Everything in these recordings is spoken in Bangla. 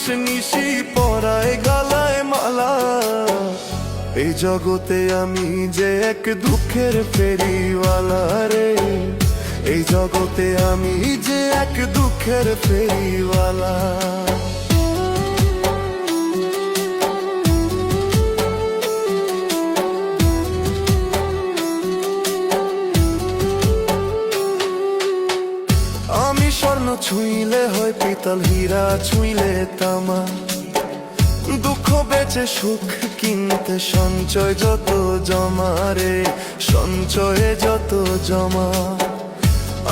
দিবস নিশি পরায় গলায় মালা। এই জগতে আমি যে এক দুঃখের ফেরিওয়ালা রে, এই জগতে আমি যে এক দুঃখের ফেরিওয়ালা। আমি স্বর্ণ ছুঁইলে হয় পিতল, হীরা ছুঁইলে তামা। দুঃখ বেচে সুখ কিনতে সঞ্চয় যত জমা রে, সঞ্চয়ে যত জমা।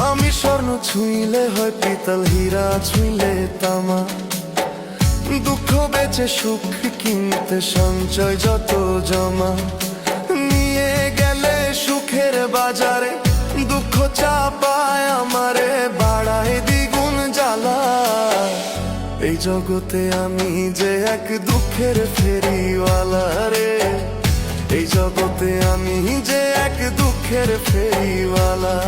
আমি স্বর্ণ ছুঁইলে হয় পিতল, হীরা ছুঁইলে তামা। দুঃখ বেচে সুখ কিনতে সঞ্চয় যত জমা। নিয়ে গেলে সুখের বাজারে দুঃখ চাপায় আমারে, বাড়ায় দ্বিগুণ জ্বালা। এই জগতে আমি যে এক দুঃখের ফেরিওয়ালা রে, এই জগতে আমি যে এক দুঃখের ফেরিওয়ালা।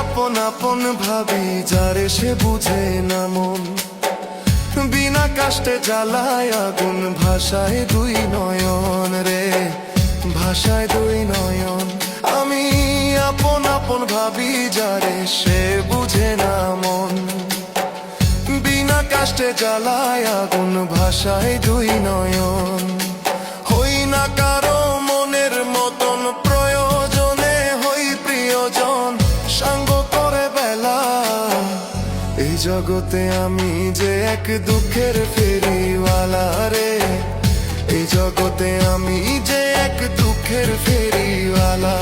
আপন আপন ভাবি যারে সে বুঝে না মন, বিনা কষ্টে জ্বালায় আগুন ভাষায় দুই নয়ন রে, ভাষায় দুই নয়ন। আমি আপন আপন ভাবি যারে সে বুঝে না মন, বিনা কষ্টে জ্বালায় আগুন ভাষায় দুই নয়ন। হই না কারো মনের মতন, প্রয়োজনে হই প্রিয়জন, সঙ্গ করে বেলা। এই জগতে আমি যে এক দুঃখের ফেরিওয়ালা রে, এই জগতে আমি যে এক দুঃখের ফেরিওয়ালা।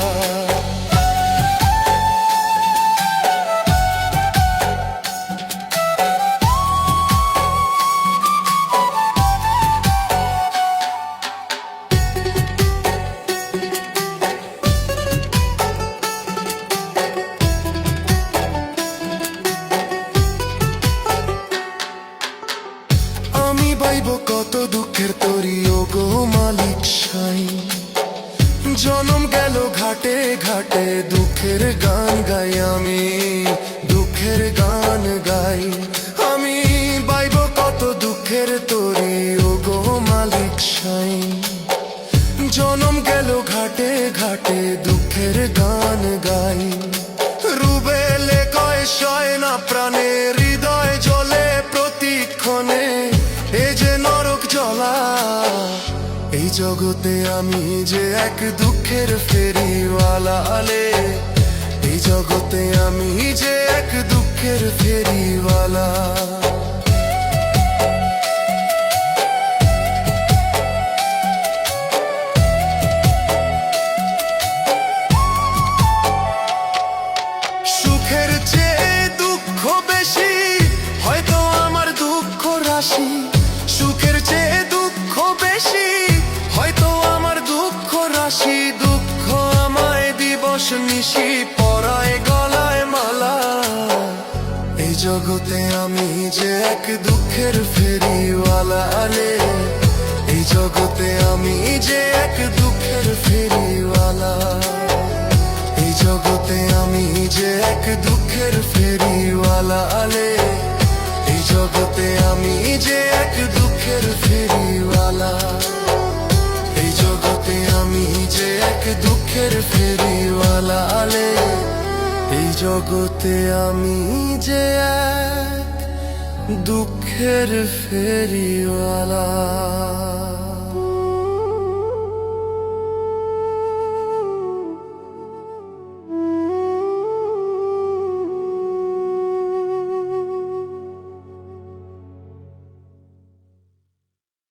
আমি পাইব কত দুঃখের তরি ও গো মালিক সাই, জনম গেল ঘাটে ঘাটে দুঃখের গান গাই, আমি দুঃখের গান গাই। আমি পাইব কত দুঃখের তরি ও গো মালিক সাই, জনম গেল ঘাটে ঘাটে দুঃখের গান গাই। রুবেলে কয় সয় না প্রাণে, হৃদয় জ্বলে প্রতিক্ষণে, এ যে নরক জ্বলা। এই জগতে আমি যে এক দুঃখের ফেরিওয়ালা রে, এই জগতে আমি যে এক দুঃখের ফেরিওয়ালা। সুখের চেয়ে দুঃখ বেশি, হয়তো আমার দুঃখ রাশি। সুখের চেয়ে দুঃখ বেশি, হয়তো আমার দুঃখ রাশি। দুঃখ আমায় দিবস নিশি পরায় গলায় মালা। এই জগতে আমি যে এক দুঃখের ফেরিওয়ালা রে, এই জগতে আমি যে এক দুঃখের ফেরিওয়ালা। এই জগতে আমি যে এক দুঃখের ফেরিওয়ালা রে, এই জগতে আমি যে এক দুঃখের ফেরিওয়ালা। এই জগতে আমি যে এক দুঃখের ফেরিওয়ালা রে, এই জগতে আমি যে এক দুঃখের ফেরিওয়ালা।